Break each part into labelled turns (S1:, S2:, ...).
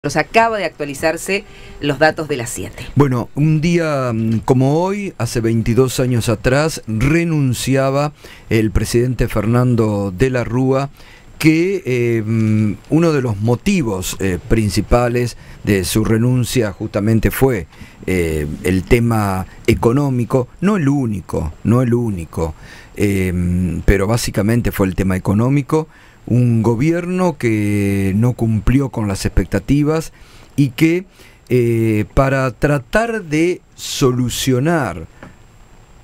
S1: Acaba de actualizarse los datos de las 7.
S2: Bueno, un día como hoy, hace 22 años atrás, renunciaba el presidente Fernando de la Rúa, que uno de los motivos principales de su renuncia justamente fue el tema económico, no el único, pero básicamente fue el tema económico. Un gobierno que no cumplió con las expectativas y que para tratar de solucionar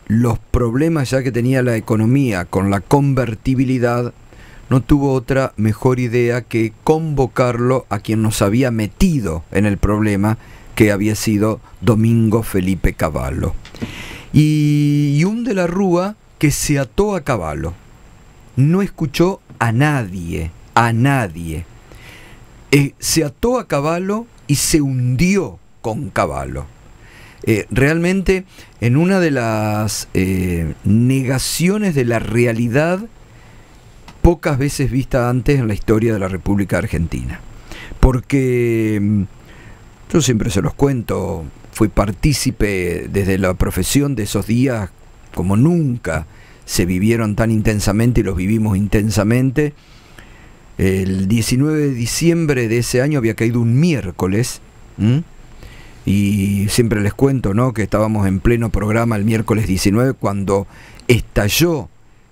S2: los problemas ya que tenía la economía con la convertibilidad, no tuvo otra mejor idea que convocarlo a quien nos había metido en el problema, que había sido Domingo Felipe Cavallo. Y un de la Rúa que se ató a Cavallo. No escuchó a nadie, se ató a Cavallo y se hundió con Cavallo. Realmente en una de las negaciones de la realidad pocas veces vista antes en la historia de la República Argentina. Porque yo siempre se los cuento, fui partícipe desde la profesión de esos días como nunca se vivieron tan intensamente y los vivimos intensamente. El 19 de diciembre de ese año había caído un miércoles, y siempre les cuento, ¿no?, que estábamos en pleno programa el miércoles 19 cuando estalló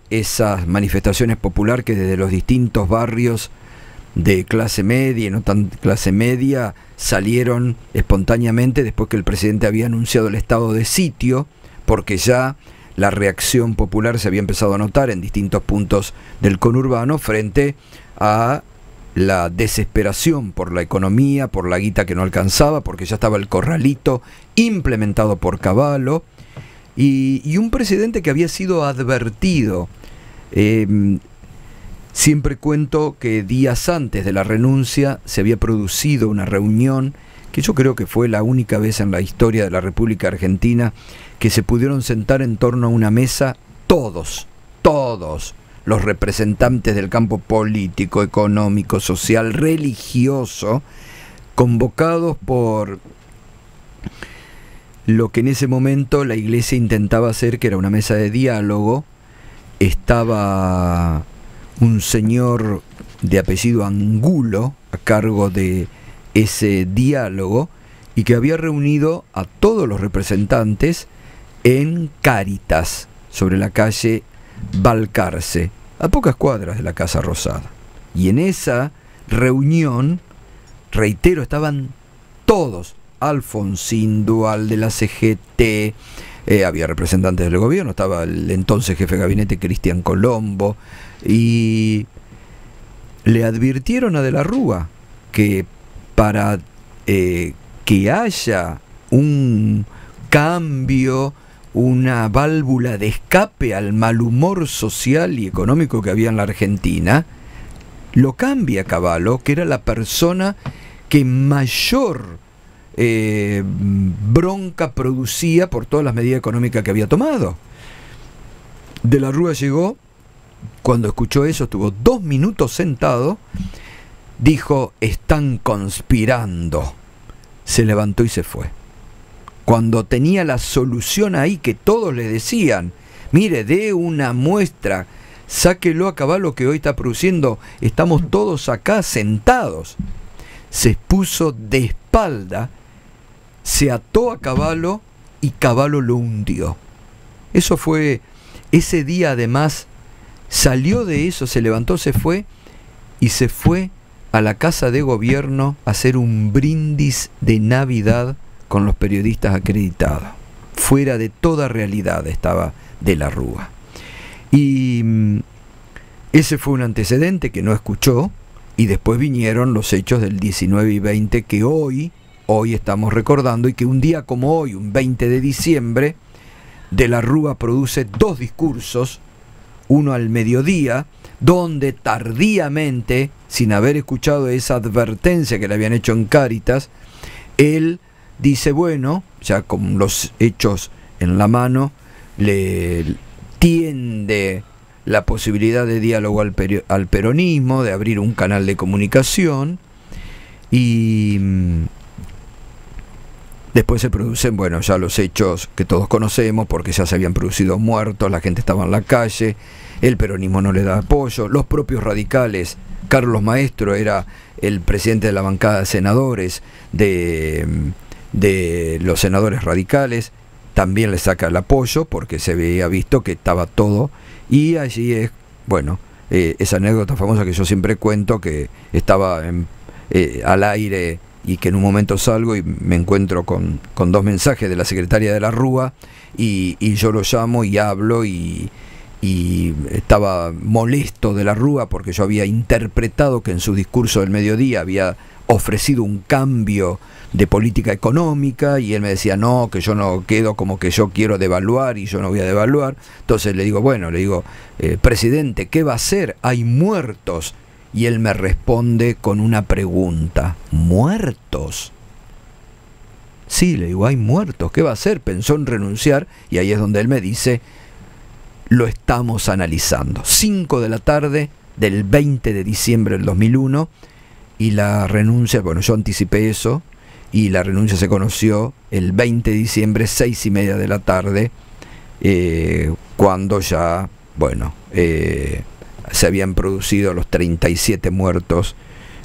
S2: esas manifestaciones populares que desde los distintos barrios de clase media y no tan clase media salieron espontáneamente después que el presidente había anunciado el estado de sitio, porque ya la reacción popular se había empezado a notar en distintos puntos del conurbano frente a la desesperación por la economía, por la guita que no alcanzaba, porque ya estaba el corralito implementado por Cavallo, y un presidente que había sido advertido. Siempre cuento que días antes de la renuncia se había producido una reunión que yo creo que fue la única vez en la historia de la República Argentina que se pudieron sentar en torno a una mesa todos los representantes del campo político, económico, social, religioso, convocados por lo que en ese momento la Iglesia intentaba hacer, que era una mesa de diálogo. Estaba un señor de apellido Angulo a cargo de ese diálogo y que había reunido a todos los representantes en Cáritas, sobre la calle Balcarce, a pocas cuadras de la Casa Rosada. Y en esa reunión, reitero, estaban todos: Alfonsín, Dual de la CGT, había representantes del gobierno, estaba el entonces jefe de gabinete Cristian Colombo, y le advirtieron a De la Rúa que para que haya un cambio, una válvula de escape al mal humor social y económico que había en la Argentina, lo cambia Cavallo, que era la persona que mayor bronca producía por todas las medidas económicas que había tomado. De la Rúa llegó, cuando escuchó eso, estuvo 2 minutos sentado, dijo: están conspirando. Se levantó y se fue. Cuando tenía la solución ahí, que todos le decían: mire, dé una muestra, sáquelo a Cavallo que hoy está produciendo, estamos todos acá sentados. Se puso de espalda, se ató a Cavallo y Cavallo lo hundió. Eso fue, ese día además, salió de eso, se levantó, se fue y se fue a la Casa de Gobierno a hacer un brindis de Navidad con los periodistas acreditados. Fuera de toda realidad estaba De la Rúa. Y ese fue un antecedente que no escuchó, y después vinieron los hechos del 19 y 20 que hoy estamos recordando, y que un día como hoy, un 20 de diciembre, De la Rúa produce 2 discursos, uno al mediodía, donde tardíamente, sin haber escuchado esa advertencia que le habían hecho en Cáritas, él dice, bueno, ya con los hechos en la mano, le tiende la posibilidad de diálogo al peronismo, de abrir un canal de comunicación, Y después se producen, bueno, ya los hechos que todos conocemos, porque ya se habían producido muertos, la gente estaba en la calle, el peronismo no le da apoyo, los propios radicales. Carlos Maestro era el presidente de la bancada de senadores de los senadores radicales, también le saca el apoyo porque se había visto que estaba todo, y allí es, bueno, esa anécdota famosa que yo siempre cuento, que estaba al aire y que en un momento salgo y me encuentro con dos mensajes de la secretaria de la Rúa, y yo lo llamo y hablo, y estaba molesto de la Rúa porque yo había interpretado que en su discurso del mediodía había ofrecido un cambio de política económica, y él me decía no, que yo no quedo como que yo quiero devaluar y yo no voy a devaluar. Entonces le digo, bueno, presidente, ¿qué va a hacer? Hay muertos. Y él me responde con una pregunta: ¿muertos? Sí, le digo, hay muertos, ¿qué va a hacer? Pensó en renunciar, y ahí es donde él me dice: lo estamos analizando. 5 de la tarde del 20 de diciembre del 2001, y la renuncia, bueno, yo anticipé eso, y la renuncia se conoció el 20 de diciembre, 6:30 de la tarde, cuando ya, bueno, se habían producido los 37 muertos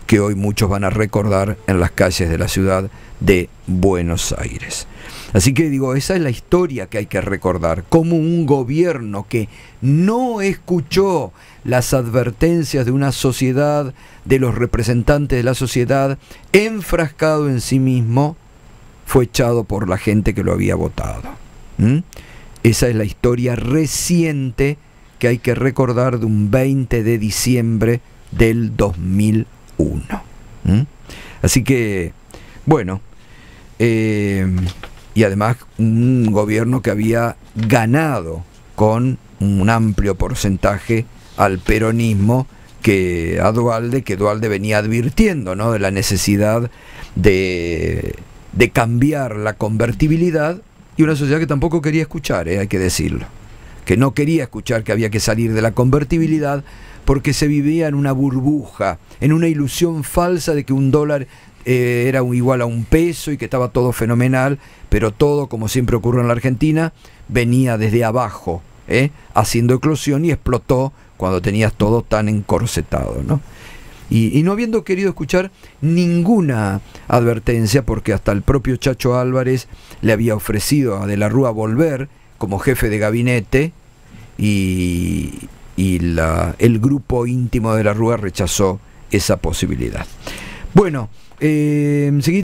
S2: que hoy muchos van a recordar en las calles de la ciudad de Buenos Aires. Así que digo, esa es la historia que hay que recordar, como un gobierno que no escuchó las advertencias de una sociedad, de los representantes de la sociedad, enfrascado en sí mismo, fue echado por la gente que lo había votado. Esa es la historia reciente que hay que recordar de un 20 de diciembre del 2001. Así que, bueno, y además un gobierno que había ganado con un amplio porcentaje al peronismo, que Duhalde venía advirtiendo, ¿no?, de la necesidad de cambiar la convertibilidad, y una sociedad que tampoco quería escuchar, hay que decirlo, que no quería escuchar que había que salir de la convertibilidad, porque se vivía en una burbuja, en una ilusión falsa de que un dólar era igual a un peso y que estaba todo fenomenal, pero todo, como siempre ocurre en la Argentina, venía desde abajo, haciendo eclosión, y explotó cuando tenías todo tan encorsetado, ¿no? Y no habiendo querido escuchar ninguna advertencia, porque hasta el propio Chacho Álvarez le había ofrecido a De la Rúa volver como jefe de gabinete, y el grupo íntimo de la Rúa rechazó esa posibilidad. Bueno, enseguida